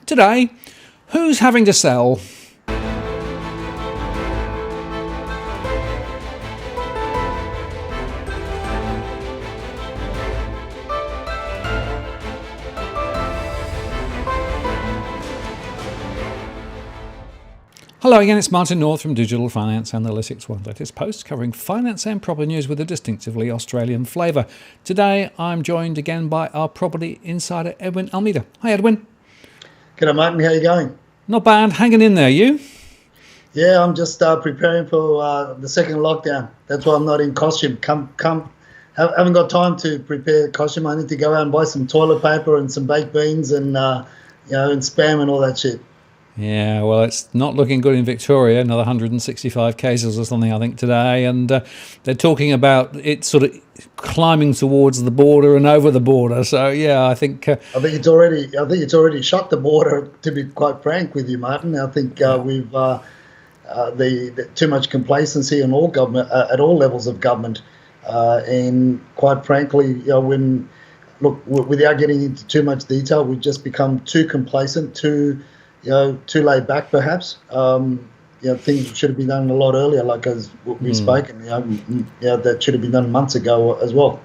Today, who's having to sell? Hello again, it's Martin North from Digital Finance Analytics, one latest post covering finance and property news with a distinctively Australian flavour. Today I'm joined again by our property insider Edwin Almeida. Hi Edwin. G'day Martin, how you going? Not bad, hanging in there, you? Yeah, I'm just preparing for the second lockdown. That's why I'm not in costume. Haven't got time to prepare costume. I need to go out and buy some toilet paper and some baked beans and and Spam and all that shit. Yeah, well, it's not looking good in Victoria. Another 165 cases or something, I think, today. And they're talking about it sort of climbing towards the border and over the border. So, yeah, I think... I think it's already shut the border, to be quite frank with you, Martin. I think we've the too much complacency in all government, at all levels of government. And quite frankly, without getting into too much detail, we've just become too complacent, too laid back, perhaps. Things should have been done a lot earlier, like as we've spoken. That should have been done months ago as well.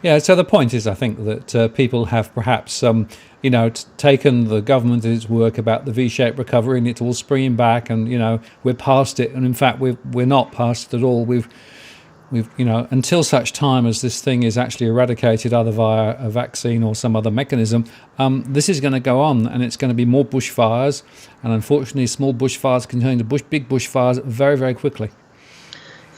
Yeah. So the point is, I think that people have perhaps, taken the government at its work about the V-shaped recovery, and it's all springing back, and we're past it. And in fact, we're not past it at all. We've until such time as this thing is actually eradicated, either via a vaccine or some other mechanism, this is going to go on, and it's going to be more bushfires. And unfortunately, small bushfires can turn into big bushfires very, very quickly.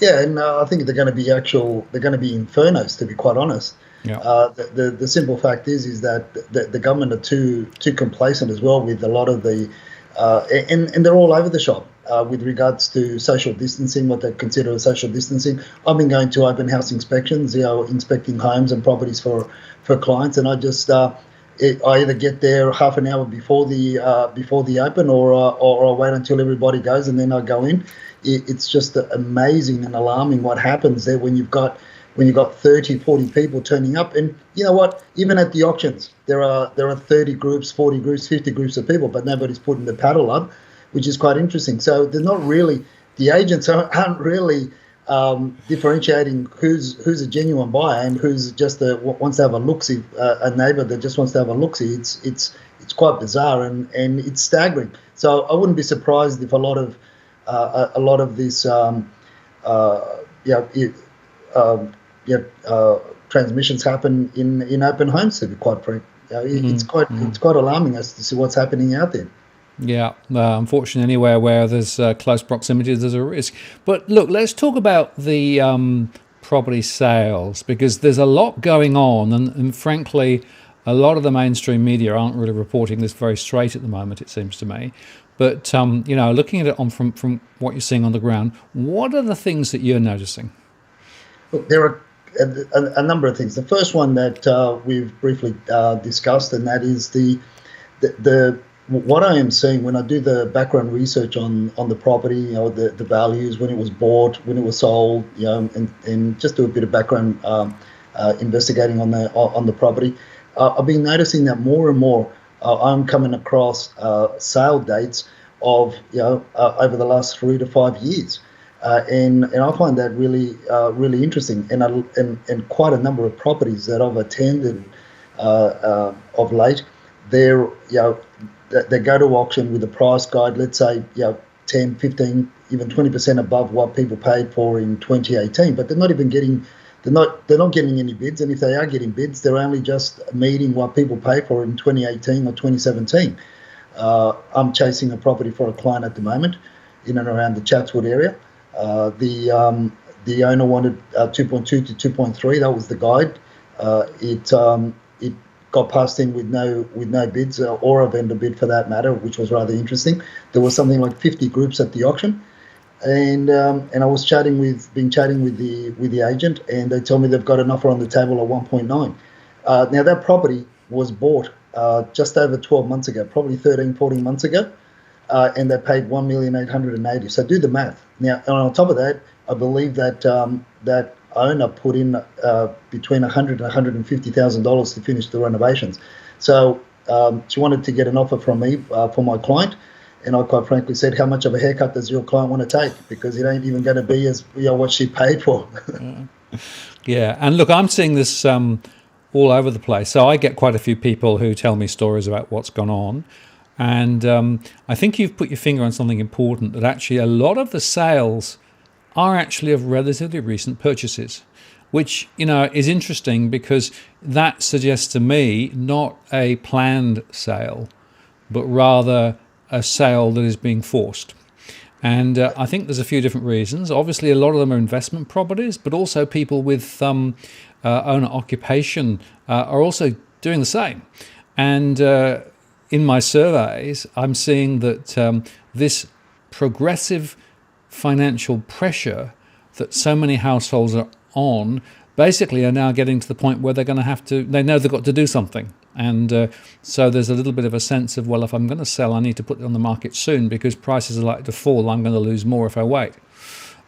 Yeah, and I think they're going to be infernos, to be quite honest. Yeah. The simple fact is that the government are too complacent as well with a lot of the, and they're all over the shop. With regards to social distancing, what they consider as social distancing. I've been going to open house inspections, inspecting homes and properties for clients, and I just I either get there half an hour before the open, or I wait until everybody goes and then I go in. It's just amazing and alarming what happens there when you've got 30, 40 people turning up. And you know what? Even at the auctions, there are 30 groups, 40 groups, 50 groups of people, but nobody's putting the paddle up, which is quite interesting. So they're not really, the agents aren't really differentiating who's a genuine buyer and who's just wants to have a look-see, a neighbour that just wants to have a look-see. It's quite bizarre and it's staggering. So I wouldn't be surprised if a lot of this transmissions happen in open homes, to be quite frank. It's quite alarming as to see what's happening out there. Yeah, unfortunately, anywhere where there's close proximity, there's a risk. But look, let's talk about the property sales, because there's a lot going on, and frankly, a lot of the mainstream media aren't really reporting this very straight at the moment, it seems to me. But looking at it from what you're seeing on the ground, what are the things that you're noticing? Look, there are a number of things. The first one that we've briefly discussed, and that is the what I am seeing when I do the background research on the property, the values, when it was bought, when it was sold, and just do a bit of background investigating on the property. I've been noticing that more and more I'm coming across sale dates of over the last 3 to 5 years, and I find that really interesting. And quite a number of properties that I've attended of late, they go to auction with a price guide, let's say 10, 15, even 20% above what people paid for in 2018, but they're not getting any bids, and if they are getting bids, they're only just meeting what people pay for in 2018 or 2017. I'm chasing a property for a client at the moment in and around the Chatswood area. The owner wanted 2.2 to 2.3. That was the guide. It got passed in with no bids, or a vendor bid for that matter, which was rather interesting. There was something like 50 groups at the auction, and I was chatting with the agent, and they told me they've got an offer on the table at 1.9. Now that property was bought just over 12 months ago, probably 13, 14 months ago, and they paid $1,880,000. So do the math. Now, and on top of that, I believe that that owner put in between $100,000 and $150,000 to finish the renovations. So She wanted to get an offer from me for my client. And I quite frankly said, how much of a haircut does your client want to take? Because it ain't even going to be as what she paid for. Yeah, and look, I'm seeing this all over the place. So I get quite a few people who tell me stories about what's gone on. And I think you've put your finger on something important, that actually a lot of the sales are actually of relatively recent purchases, which, is interesting, because that suggests to me not a planned sale, but rather a sale that is being forced. And I think there's a few different reasons. Obviously, a lot of them are investment properties, but also people with owner occupation are also doing the same. And in my surveys, I'm seeing that this progressive financial pressure that so many households are on basically are now getting to the point where they're going to have to, they know they've got to do something. And so there's a little bit of a sense of, well, if I'm going to sell, I need to put it on the market soon, because prices are likely to fall. I'm going to lose more if I wait.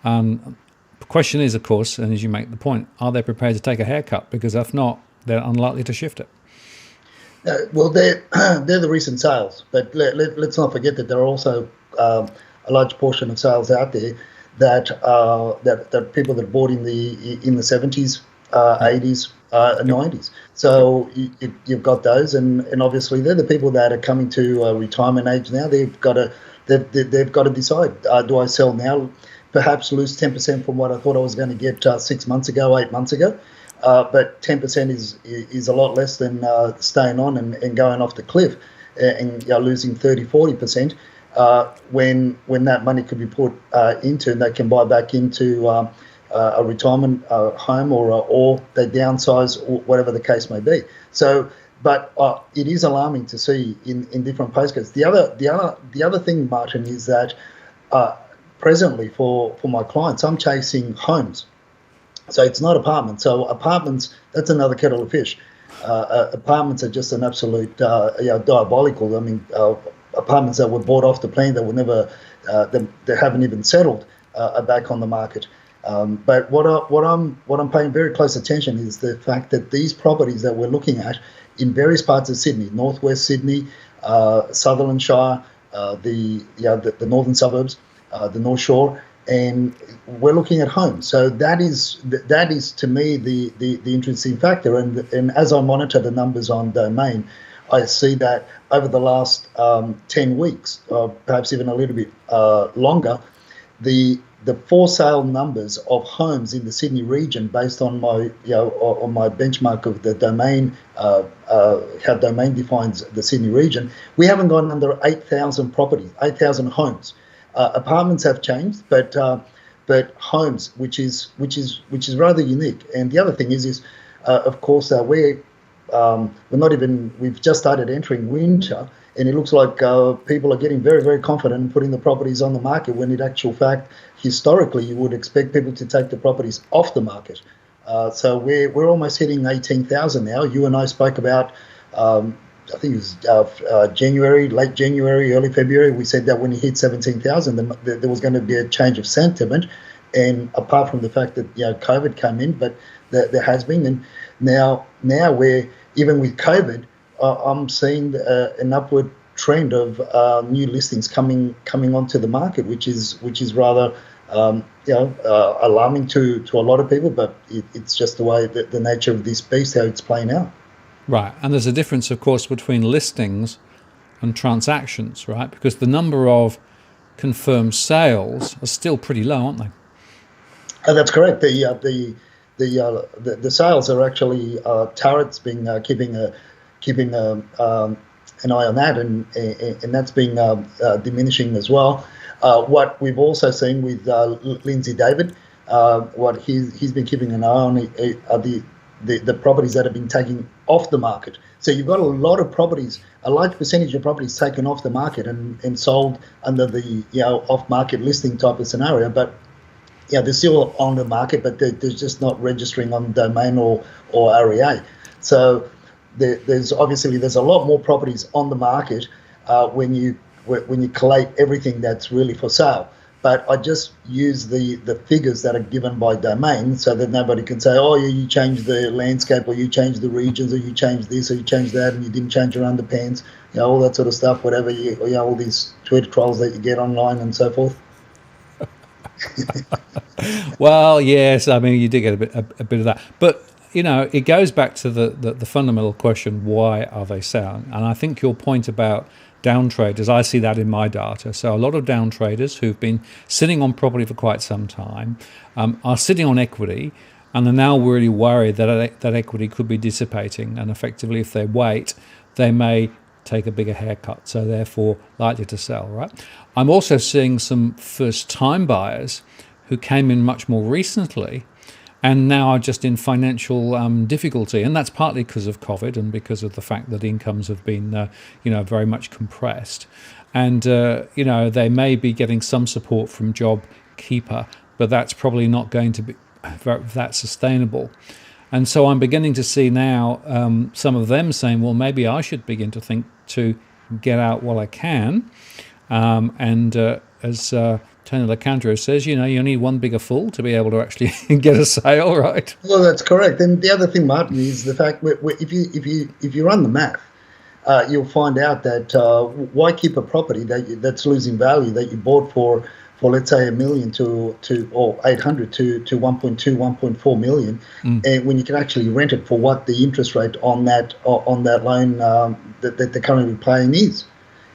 The question is, of course, and as you make the point, are they prepared to take a haircut? Because if not, they're unlikely to shift it. Well, they're the recent sales, but let's not forget that there are also a large portion of sales out there that that people that bought in the 70s, 80s, and 90s. So you've got those, and obviously they're the people that are coming to retirement age now. They've got to decide: do I sell now? Perhaps lose 10% from what I thought I was going to get 6 months ago, 8 months ago. But 10% is a lot less than staying on and going off the cliff and losing 30, 40% when that money could be put into, and they can buy back into a retirement home, or they downsize, or whatever the case may be. So, but it is alarming to see in different postcodes. The other thing, Martin, is that presently for my clients, I'm chasing homes. So it's not apartments. So apartments, that's another kettle of fish. Apartments are just an absolute diabolical. I mean, apartments that were bought off the plan that were never, they haven't even settled, are back on the market. But what I'm paying very close attention is the fact that these properties that we're looking at in various parts of Sydney, northwest Sydney, Sutherland Shire, the northern suburbs, the North Shore, and we're looking at homes. So that is to me the interesting factor. And as I monitor the numbers on Domain, I see that over the last 10 weeks, perhaps even a little bit longer, the for sale numbers of homes in the Sydney region, based on my on my benchmark of the Domain, how Domain defines the Sydney region, we haven't gone under 8,000 properties, 8,000 homes. Apartments have changed, but homes, which is rather unique. And the other thing is of course, we're not even, we've just started entering winter, and it looks like people are getting very, very confident in putting the properties on the market, when in actual fact, historically, you would expect people to take the properties off the market. So we're almost hitting 18,000 now. You and I spoke about, I think it was January, late January, early February. We said that when it hit 17,000, there was going to be a change of sentiment. And apart from the fact that COVID came in, but there has been, and now we're, even with COVID, I'm seeing an upward trend of new listings coming onto the market, which is rather alarming to a lot of people. But it's just the way that the nature of this beast, how it's playing out. Right, and there's a difference, of course, between listings and transactions, right? Because the number of confirmed sales are still pretty low, aren't they? That's correct. The sales are actually Tarot's been keeping an eye on that, and that's been diminishing as well. What we've also seen with Lindsay David, what he's been keeping an eye on are the properties that have been taken off the market. So you've got a lot of properties, a large percentage of properties taken off the market and sold under the off-market listing type of scenario. But they're still on the market, but they're just not registering on Domain or REA. So there's a lot more properties on the market when you collate everything that's really for sale. but I just use the figures that are given by domain so that nobody can say, oh, you changed the landscape, or you changed the regions, or you changed this, or you changed that, and you didn't change your underpants, all that sort of stuff, whatever, all these Twitter trolls that you get online and so forth. Well, yes, I mean, you did get a bit of that. But, it goes back to the fundamental question, why are they selling? And I think your point about down traders, I see that in my data. So a lot of down traders who've been sitting on property for quite some time are sitting on equity, and they're now really worried that equity could be dissipating. And effectively, if they wait, they may take a bigger haircut, so therefore likely to sell, right? I'm also seeing some first-time buyers who came in much more recently and now are just in financial difficulty. And that's partly because of COVID and because of the fact that incomes have been, very much compressed. And, they may be getting some support from JobKeeper, but that's probably not going to be that sustainable. And so I'm beginning to see now some of them saying, well, maybe I should begin to think to get out while I can. As Tony Lacandro says, you need one bigger fool to be able to actually get a sale, right? Well, that's correct. And the other thing, Martin, is the fact that if you run the math, you'll find out that why keep a property that's losing value that you bought for let's say $1 million or 800 to 1.2, 1.4 million, and when you can actually rent it for what the interest rate on that loan that they're currently paying is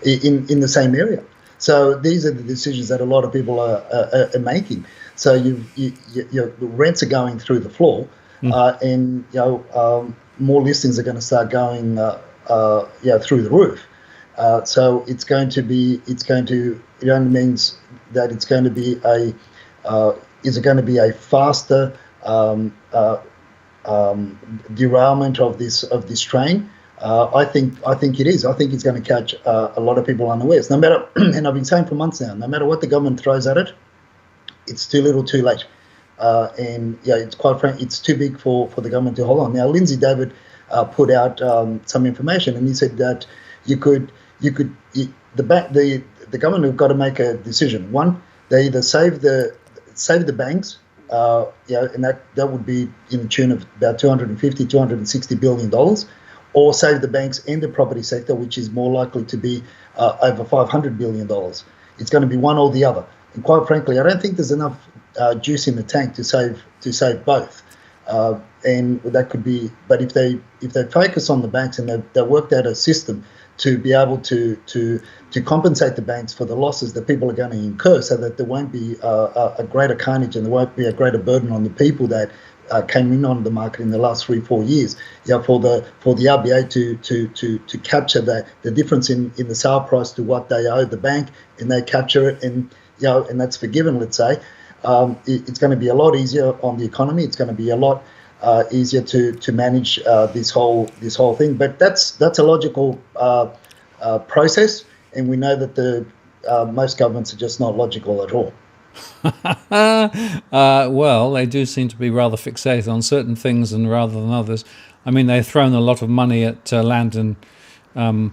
in the same area. So these are the decisions that a lot of people are making. So your rents are going through the floor, and more listings are going to start going through the roof. So it only means that it's going to be is it going to be a faster derailment of this train? I think it is. I think it's going to catch a lot of people unawares. No matter, and I've been saying for months now, no matter what the government throws at it, it's too little, too late. It's quite frank, it's too big for the government to hold on. Now, Lindsay David put out some information, and he said that the government have got to make a decision. One, they either save the banks, and that would be in the tune of about $260 billion, or save the banks and the property sector, which is more likely to be over $500 billion. It's going to be one or the other. And quite frankly, I don't think there's enough juice in the tank to save both. And that could be, but if they focus on the banks and they worked out a system to be able to compensate the banks for the losses that people are going to incur, so that there won't be a greater carnage and there won't be a greater burden on the people that came in on the market in the last 3-4 years. For the RBA to capture the difference in the sale price to what they owe the bank, and they capture it, and that's forgiven. Let's say it's going to be a lot easier on the economy. It's going to be a lot easier to manage this whole thing. But that's a logical process, and we know that the most governments are just not logical at all. Well, they do seem to be rather fixated on certain things and rather than others. I mean, they've thrown a lot of money at land and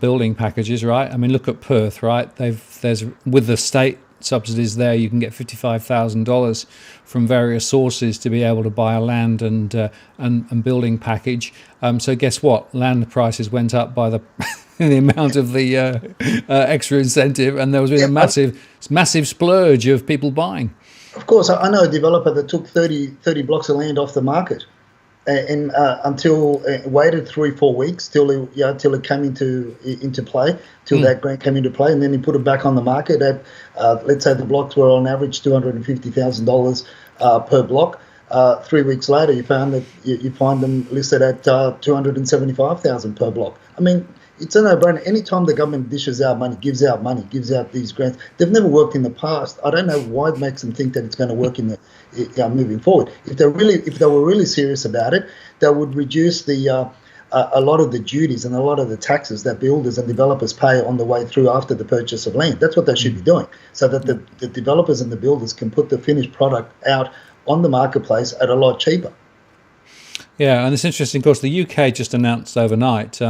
building packages, right? I mean, look at Perth, right? There's with the state subsidies there, you can get $55,000 from various sources to be able to buy a land and building package. So guess what? Land prices went up by the the amount of the extra incentive, and there was a massive splurge of people buying. Of course, I know a developer that took 30 blocks of land off the market, and until waited 3-4 weeks till it came into play, till that grant came into play, and then he put it back on the market at let's say the blocks were on average $250,000 per block. 3 weeks later, you find them listed at $275,000 per block. I mean, it's a no-brainer. Anytime the government dishes out money, gives out these grants, they've never worked in the past. I don't know why it makes them think that it's going to work in the moving forward. If they were really serious about it, they would reduce a lot of the duties and a lot of the taxes that builders and developers pay on the way through after the purchase of land. That's what they should be doing, so that the developers and the builders can put the finished product out on the marketplace at a lot cheaper. Yeah, and it's interesting, of course, the UK just announced overnight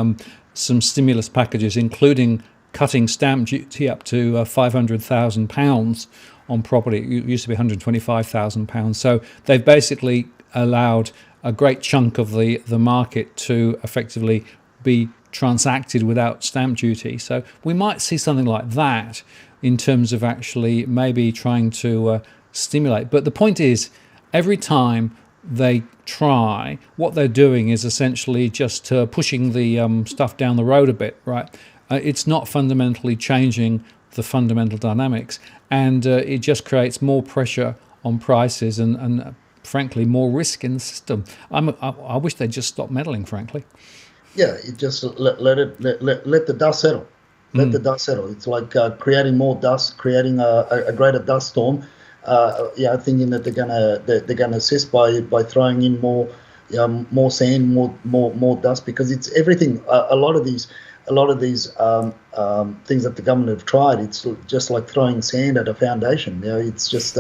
some stimulus packages, including cutting stamp duty up to £500,000 on property. It used to be £125,000. So they've basically allowed a great chunk of the market to effectively be transacted without stamp duty. So we might see something like that in terms of actually maybe trying to stimulate. But the point is, every time they try, what they're doing is essentially just pushing the stuff down the road a bit, right? It's not fundamentally changing the fundamental dynamics, and it just creates more pressure on prices and frankly, more risk in the system. I wish they'd just stop meddling, frankly. Yeah, it just let the dust settle. Let the dust settle. It's like creating more dust, creating a greater dust storm. Thinking that they're gonna assist by throwing in more sand, more dust, because it's everything. A lot of these things that the government have tried, it's just like throwing sand at a foundation. It's just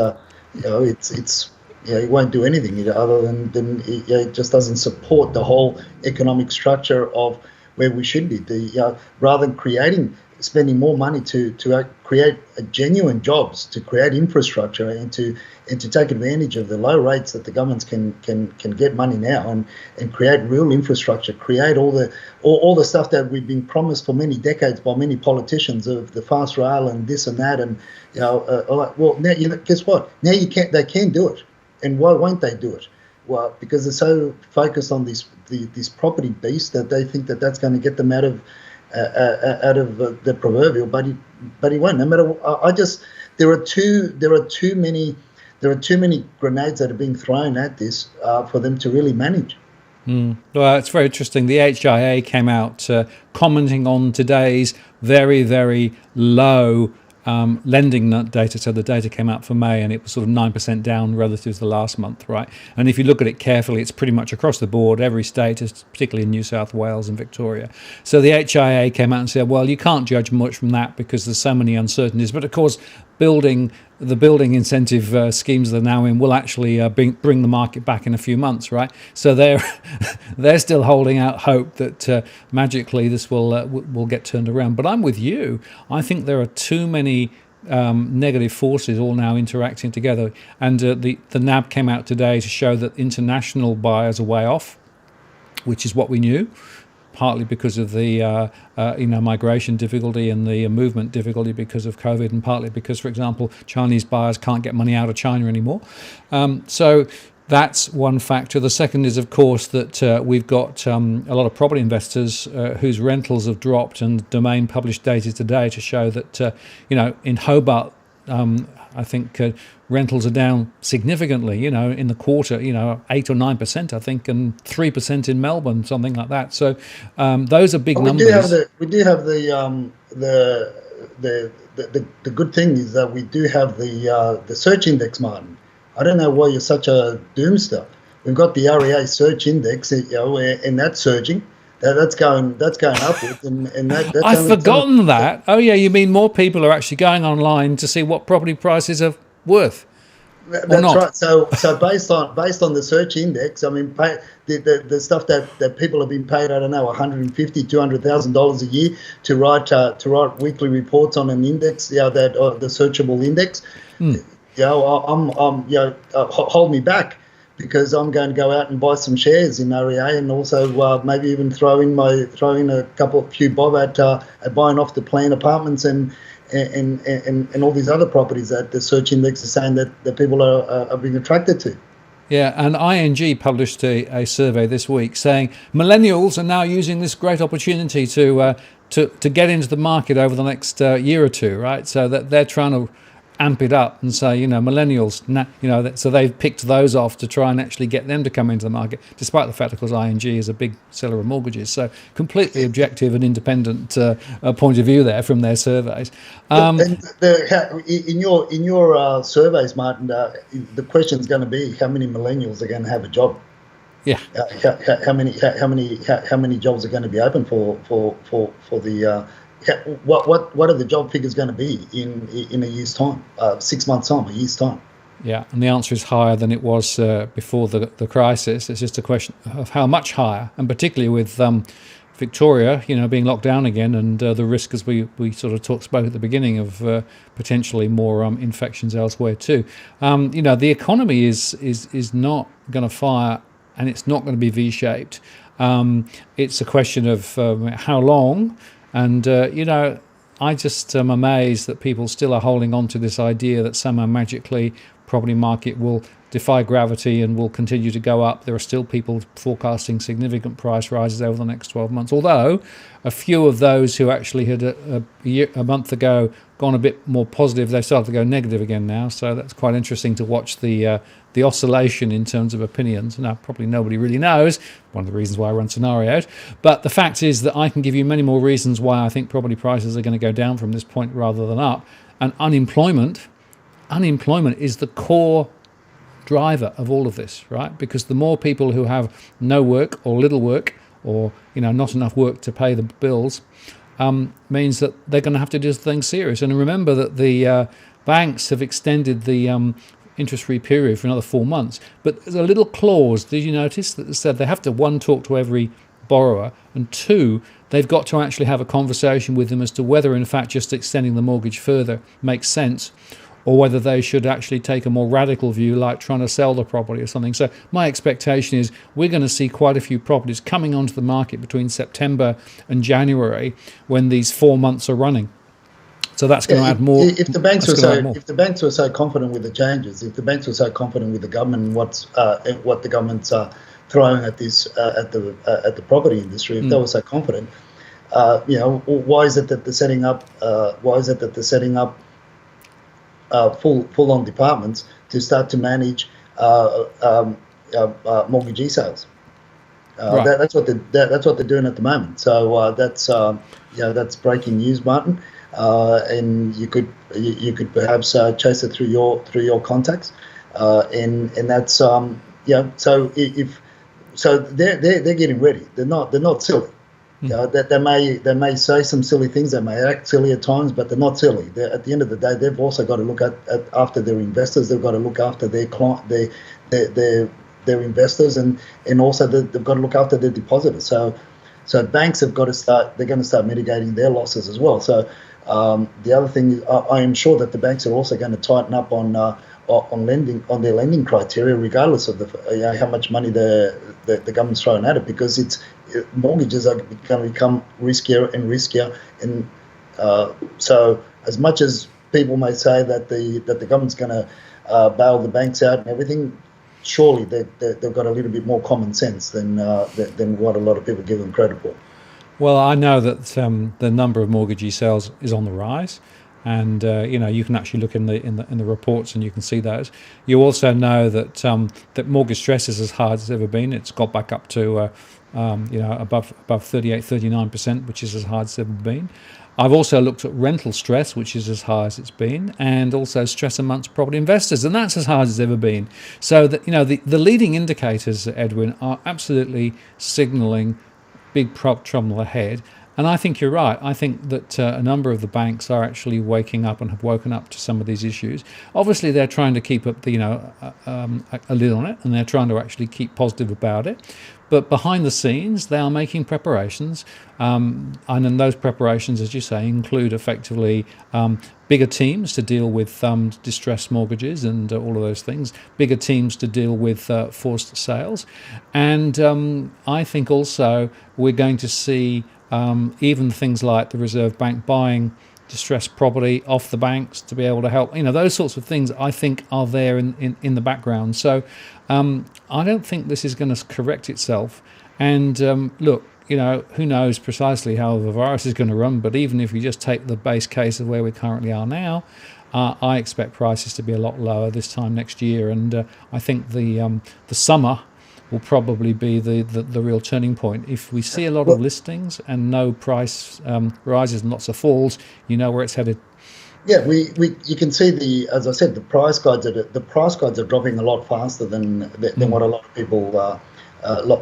it won't do anything other than it just doesn't support the whole economic structure of where we should be. Rather than spending more money to create genuine jobs, to create infrastructure, and to take advantage of the low rates that the governments can get money now, and create real infrastructure, create all the stuff that we've been promised for many decades by many politicians of the fast rail and this and that, and well, now guess what? Now they can do it. And why won't they do it? Well, because they're so focused on this property beast that they think that that's going to get them out of the proverbial. But he won't. No matter. There are too many grenades that are being thrown at this for them to really manage. Well, it's very interesting. The HIA came out commenting on today's very, very low lending data. So the data came out for May, and it was sort of 9% down relative to the last month, right? And if you look at it carefully, it's pretty much across the board. Every state, particularly in New South Wales and Victoria. So the HIA came out and said, well, you can't judge much from that because there's so many uncertainties. But of course, the building incentive schemes that are now in will actually bring the market back in a few months, right? So they're still holding out hope that magically this will get turned around. But I'm with you. I think there are too many negative forces all now interacting together. And the NAB came out today to show that international buyers are way off, which is what we knew, partly because of the migration difficulty and the movement difficulty because of COVID, and partly because, for example, Chinese buyers can't get money out of China anymore. So that's one factor. The second is, of course, that we've got a lot of property investors whose rentals have dropped, and Domain published data today to show that in Hobart, I think rentals are down significantly, in the quarter, 8 or 9%, I think, and 3% in Melbourne, something like that. So those are big numbers. We do have the good thing is that we do have the search index, Martin. I don't know why you're such a doomster. We've got the REA search index, and that's surging. That's going upwards, and that's I've forgotten that. Oh yeah, you mean more people are actually going online to see what property prices are worth? That's right. So based on the search index, I mean, the stuff that people have been paid, I don't know, $150,000, $200,000 a year to write weekly reports on an index, the searchable index. Hold me back, because I'm going to go out and buy some shares in REA, and also maybe even throw in a few bob at buying off the plan apartments and all these other properties that the search index is saying that people are being attracted to. Yeah, and ING published a survey this week saying millennials are now using this great opportunity to get into the market over the next year or two, right? So that they're trying to amp it up and say, millennials, so they've picked those off to try and actually get them to come into the market, despite the fact, of course, ING is a big seller of mortgages. So completely objective and independent point of view there from their surveys. In your surveys, Martin, the question is going to be how many millennials are going to have a job. Yeah. How many jobs are going to be open for the what are the job figures going to be in a year's time, 6 months' time, a year's time? Yeah, and the answer is higher than it was before the crisis. It's just a question of how much higher, and particularly with Victoria, being locked down again, and the risk, as we sort of spoke at the beginning, of potentially more infections elsewhere too. The economy is not going to fire, and it's not going to be V-shaped. It's a question of how long, and I just am amazed that people still are holding on to this idea that somehow magically property market will defy gravity and will continue to go up. There are still people forecasting significant price rises over the next 12 months, although a few of those who actually had a month ago gone a bit more positive, they started to go negative again now. So that's quite interesting to watch the oscillation in terms of opinions. Now, probably nobody really knows, one of the reasons why I run scenarios, but the fact is that I can give you many more reasons why I think property prices are going to go down from this point rather than up. And unemployment is the core driver of all of this, right? Because the more people who have no work or little work, or not enough work to pay the bills, means that they're going to have to do things serious. And remember that the banks have extended the interest-free period for another 4 months. But there's a little clause, did you notice, that said they have to, one, talk to every borrower, and two, they've got to actually have a conversation with them as to whether, in fact, just extending the mortgage further makes sense, or whether they should actually take a more radical view, like trying to sell the property or something. So my expectation is we're going to see quite a few properties coming onto the market between September and January when these 4 months are running. So that's going to add more. If the banks were so confident with the changes, if the banks were so confident with the government and what the government's throwing at this at the property industry, if they were so confident, why is it that they're setting up? Full-on departments to start to manage mortgagee sales. Right. That's what they're doing at the moment. So that's breaking news, Martin. And you could perhaps chase it through your contacts, and that's So they're getting ready. They're not silly. They may say some silly things. They may act silly at times, but they're not silly. At the end of the day, they've also got to look after their investors. They've got to look after their client, their investors, and also they've got to look after their depositors. So banks have got to start. They're going to start mitigating their losses as well. So the other thing is, I am sure that the banks are also going to tighten up on their lending criteria, regardless of how much money the government's throwing at it, because mortgages are going to become riskier and riskier. And so, as much as people may say that the government's going to bail the banks out and everything, surely they've got a little bit more common sense than what a lot of people give them credit for. Well, I know that the number of mortgagee sales is on the rise, and you can actually look in the reports and you can see those. You also know that that mortgage stress is as hard as it's ever been. It's got back up to above 38-39%, which is as hard as it's ever been. I've also looked at rental stress, which is as high as it's been, and also stress amongst property investors, and that's as hard as it's ever been. So that the leading indicators, Edwin, are absolutely signalling big trouble ahead. And I think you're right. I think that a number of the banks are actually waking up and have woken up to some of these issues. Obviously, they're trying to keep up a lid on it, and they're trying to actually keep positive about it. But behind the scenes, they are making preparations, and then those preparations, as you say, include effectively bigger teams to deal with distressed mortgages and all of those things, bigger teams to deal with forced sales. And I think also we're going to see even things like the Reserve Bank buying distressed property off the banks to be able to help. Those sorts of things I think are there in the background. So I don't think this is going to correct itself. And look, who knows precisely how the virus is going to run, but even if we just take the base case of where we currently are now, I expect prices to be a lot lower this time next year. And I think the summer will probably be the real turning point. If we see a lot of listings and no price rises and lots of falls, where it's headed. Yeah, you can see as I said, the price guides are dropping a lot faster than what a lot of people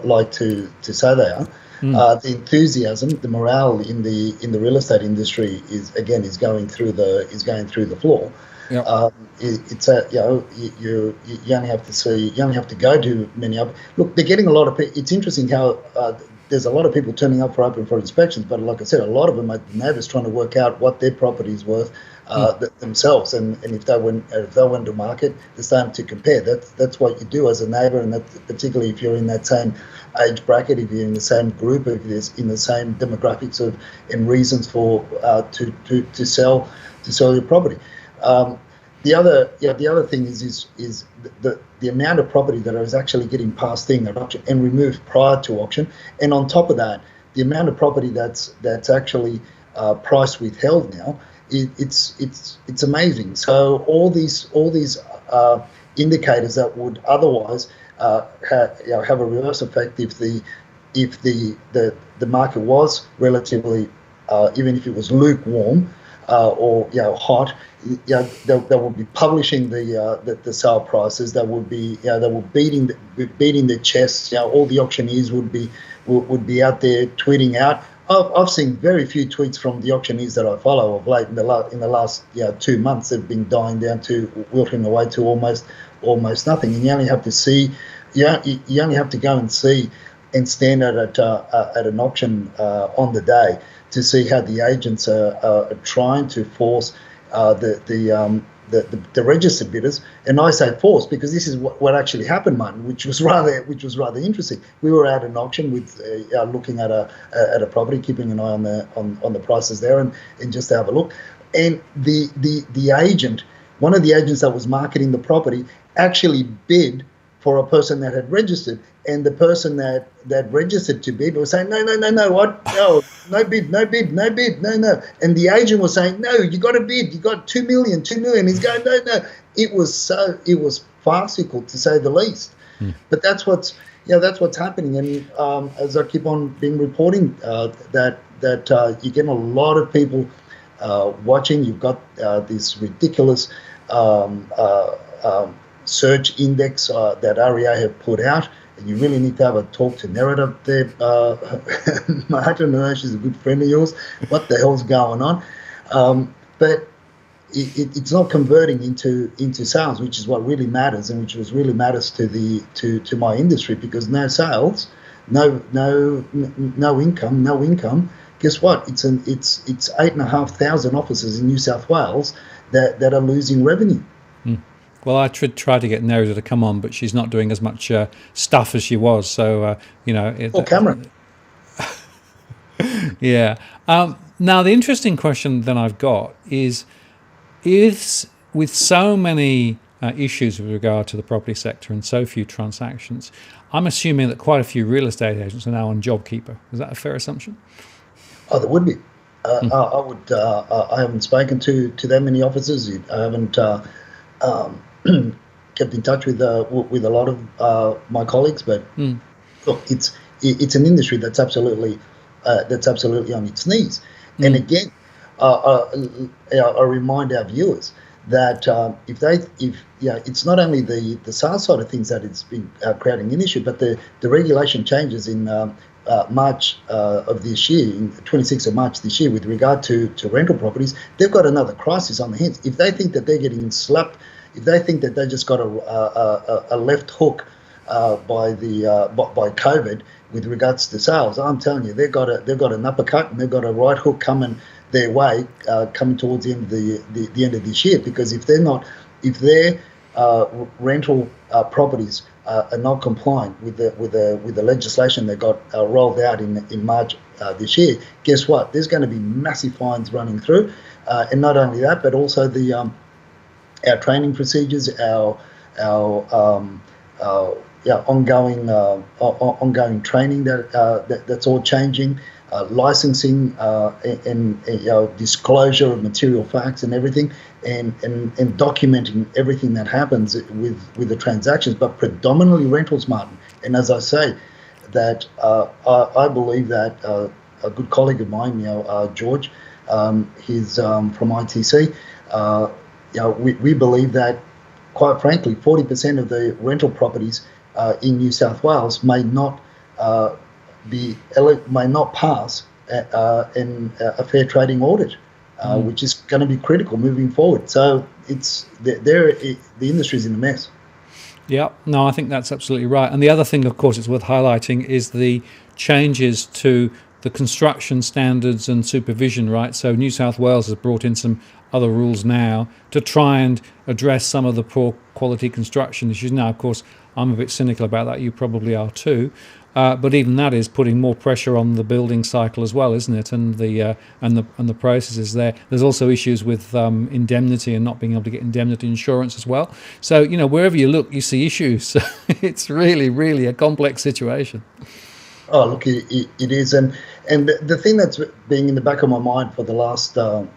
like to say they are. The enthusiasm, the morale in the real estate industry is going through the floor. Yep. It's you only have to go to many of. Look, they're getting a lot of. It's interesting how there's a lot of people turning up for inspections, but like I said, a lot of them are neighbours trying to work out what their property is worth themselves, and if they went to market, they're starting to compare. That's what you do as a neighbour, and that particularly if you're in that same age bracket, if you're in the same group, if you're in the same demographics and reasons for to sell your property. The other thing is the amount of property that is actually getting passed in at auction and removed prior to auction, and on top of that, the amount of property that's actually price withheld now, it's amazing. So all these indicators that would otherwise have a reverse effect if the market was relatively, even if it was lukewarm or hot, they would be publishing the sale prices. They would be they were beating their chests. All the auctioneers would be out there tweeting out. I've seen very few tweets from the auctioneers that I follow of late in the last 2 months. They've been dying down to wilting away to almost nothing. And you only have to see, you only have to go and see and stand at an auction on the day to see how the agents are trying to force the registered bidders. And I say force because this is what actually happened, Martin, which was rather interesting. We were at an auction with looking at a property, keeping an eye on the prices there, and just to have a look. And the agent, one of the agents that was marketing the property, actually bid for a person that had registered, and the person that registered to bid was saying, no, what? No bid. And the agent was saying, no, you got to bid. You got 2 million. He's going, no. It was farcical to say the least. But that's what's happening. And as I keep on being reporting, that you get a lot of people watching. You've got this ridiculous search index that REA have put out, and you really need to have a talk to narrative there. I don't know, she's a good friend of yours. What the hell's going on? But it's not converting into sales, which is what really matters, and which really matters to my industry, because no sales, no income. Guess what? It's 8,500 offices in New South Wales that are losing revenue. Well, I try to get Nerida to come on, but she's not doing as much stuff as she was. So, Or Cameron. Yeah. Now, the interesting question that I've got is with so many issues with regard to the property sector and so few transactions, I'm assuming that quite a few real estate agents are now on JobKeeper. Is that a fair assumption? Oh, there would be. I haven't spoken to that many officers. I haven't kept in touch with a lot of my colleagues, but look, it's an industry that's absolutely on its knees. And again, I remind our viewers that it's not only the sales side of things that it's been creating an issue, but the regulation changes in March of this year, in 26th of March this year, with regard to rental properties. They've got another crisis on their hands. If they think that they're getting slapped, if they think that they just got a left hook by COVID with regards to sales, I'm telling you, they've got an uppercut and they've got a right hook coming their way, coming towards the end of the end of this year. Because if their rental properties are not compliant with the legislation that got rolled out in March this year, guess what? There's going to be massive fines running through, and not only that, but also our training procedures, our ongoing training that's all changing, licensing and disclosure of material facts and everything, and documenting everything that happens with the transactions, but predominantly rentals, Martin. And as I say, that I believe that a good colleague of mine, George, he's from ITC. We believe that, quite frankly, 40% of the rental properties in New South Wales may not pass in a fair trading audit, which is going to be critical moving forward. So the industry is in a mess. Yeah, no, I think that's absolutely right. And the other thing, of course, it's worth highlighting is the changes to the construction standards and supervision, right? So New South Wales has brought in some other rules now to try and address some of the poor quality construction issues. Now, of course, I'm a bit cynical about that. You probably are too. But even that is putting more pressure on the building cycle as well, isn't it? And the processes there. There's also issues with indemnity and not being able to get indemnity insurance as well. So wherever you look, you see issues. It's really, really a complex situation. Oh, look, it is, and the thing that's been in the back of my mind for the last 4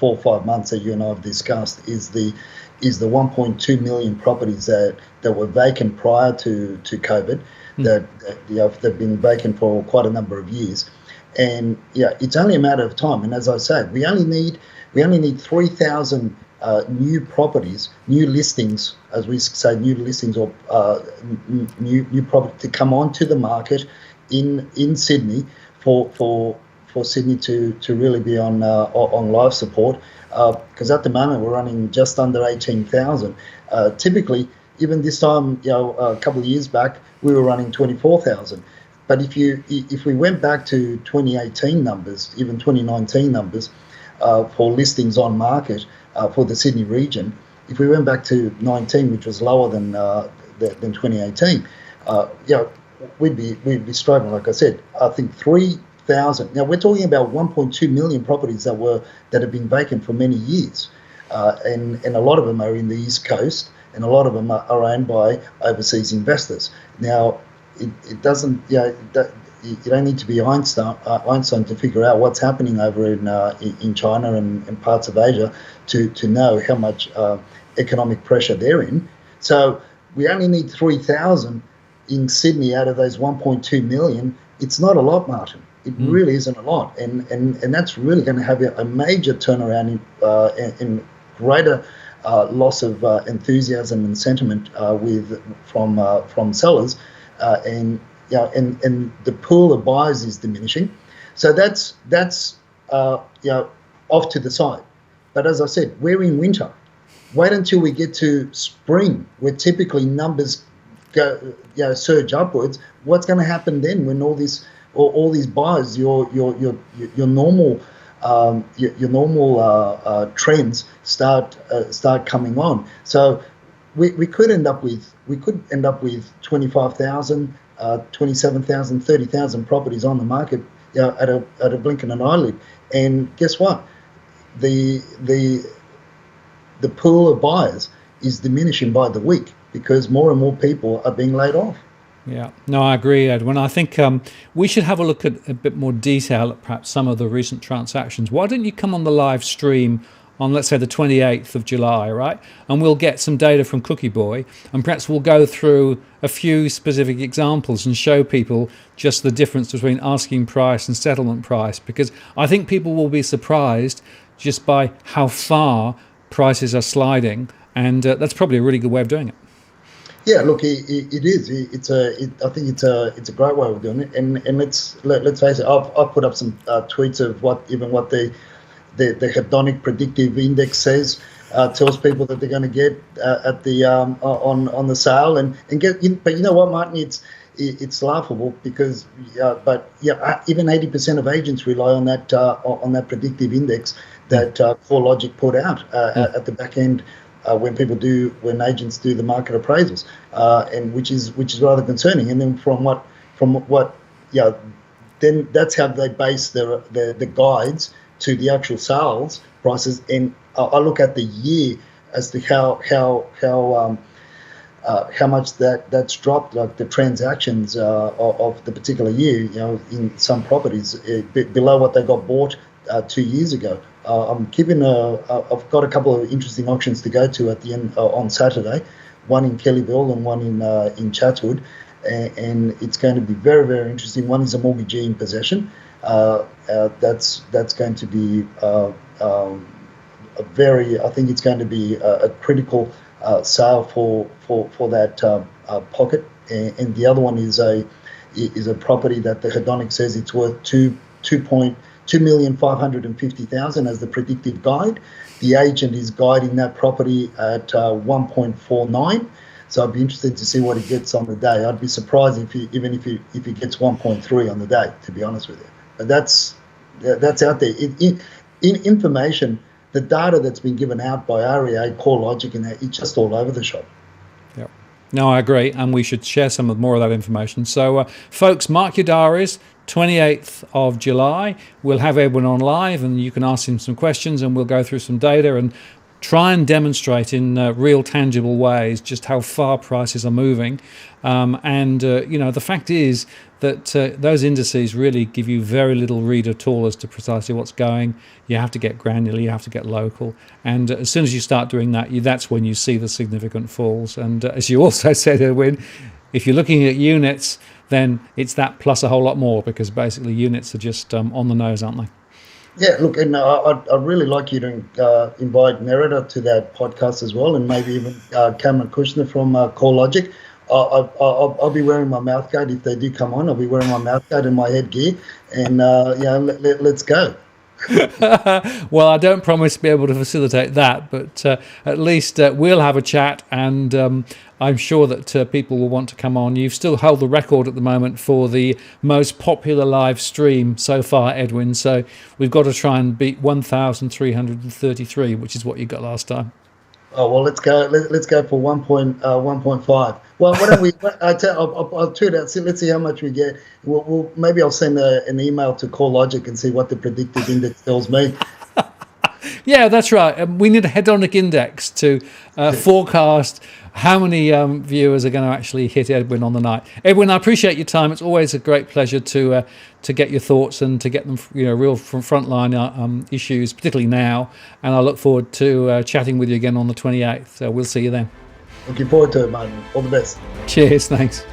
or 5 months that you and I have discussed is the 1.2 million properties that were vacant prior to COVID. That they've been vacant for quite a number of years, and it's only a matter of time. And as I said, we only need 3,000 new properties, new listings, as we say, new listings or new property to come onto the market in Sydney for Sydney to really be on life support, because at the moment we're running just under 18,000. Typically, even this time, a couple of years back, we were running 24,000. But if we went back to 2018 numbers, even 2019 numbers, for listings on market for the Sydney region, if we went back to 19, which was lower than 2018, we'd be struggling. Like I said, I think 3,000. Now we're talking about 1.2 million properties that have been vacant for many years, and a lot of them are in the East Coast, and a lot of them are owned by overseas investors. Now, it doesn't, you don't need to be Einstein to figure out what's happening over in China and parts of Asia to know how much economic pressure they're in. So we only need 3,000 in Sydney out of those 1.2 million. It's not a lot, Martin. It really isn't a lot, and that's really going to have a major turnaround in greater loss of enthusiasm and sentiment from sellers, and the pool of buyers is diminishing. So that's off to the side. But as I said, we're in winter. Wait until we get to spring, where typically numbers go surge upwards. What's going to happen then when all these buyers, your normal trends start coming on? So we could end up with 25,000, 27,000, 30,000 properties on the market at a blink of an eyelid. And guess what? The pool of buyers is diminishing by the week because more and more people are being laid off. Yeah, no, I agree, Edwin. I think we should have a look at a bit more detail at perhaps some of the recent transactions. Why don't you come on the live stream on, let's say, the 28th of July, right? And we'll get some data from Cookie Boy, and perhaps we'll go through a few specific examples and show people just the difference between asking price and settlement price, because I think people will be surprised just by how far prices are sliding, and that's probably a really good way of doing it. Yeah, look, it is. I think it's a great way of doing it. And let's face it. I've put up some tweets of what the hedonic predictive index says. Tells people that they're going to get at the on the sale and get. But you know what, Martin? It's laughable because even 80% of agents rely on that predictive index that CoreLogic put out at the back end. When agents do the market appraisals, and which is rather concerning. And then then that's how they base the guides to the actual sales prices. And I look at the year as to how much that's dropped, like the transactions of the particular year. In some properties below what they got bought 2 years ago. I've got a couple of interesting auctions to go to at the end on Saturday, one in Kellyville and one in Chatswood, and it's going to be very, very interesting. One is a mortgagee in possession. That's going to be I think it's going to be a critical sale for that pocket, and the other one is a property that the hedonic says it's worth 2,550,000 as the predictive guide. The agent is guiding that property at 1.49. So I'd be interested to see what he gets on the day. I'd be surprised if he gets 1.3 on the day, to be honest with you. But that's out there. In information, the data that's been given out by REA, CoreLogic, and that, it's just all over the shop. Yeah. No, I agree, and we should share some more of that information. So, folks, mark your diaries. 28th of July, we'll have Edwin on live, and you can ask him some questions, and we'll go through some data and try and demonstrate in real tangible ways just how far prices are moving. The fact is that those indices really give you very little read at all as to precisely what's going. You have to get granular, you have to get local. And as soon as you start doing that, that's when you see the significant falls. And as you also said, Edwin, if you're looking at units, then it's that plus a whole lot more, because basically units are just on the nose, aren't they? Yeah, look, and I'd really like you to invite Merida to that podcast as well, and maybe even Cameron Kushner from CoreLogic. I'll be wearing my mouthguard if they do come on. I'll be wearing my mouthguard and my headgear, and let's go. Well, I don't promise to be able to facilitate that, but at least we'll have a chat, and I'm sure that people will want to come on. You still hold the record at the moment for the most popular live stream so far, Edwin, so we've got to try and beat 1,333, which is what you got last time. Oh, well, let's go. Let's go for 1.5. Well, why don't we? I'll tweet out. Let's see how much we get. Maybe I'll send an email to CoreLogic and see what the predicted index tells me. Yeah, that's right. We need a hedonic index to forecast how many viewers are going to actually hit Edwin on the night. Edwin, I appreciate your time. It's always a great pleasure to get your thoughts and to get them, real from frontline issues, particularly now. And I look forward to chatting with you again on the 28th. So we'll see you then. Looking forward to it, Martin. All the best. Cheers. Thanks.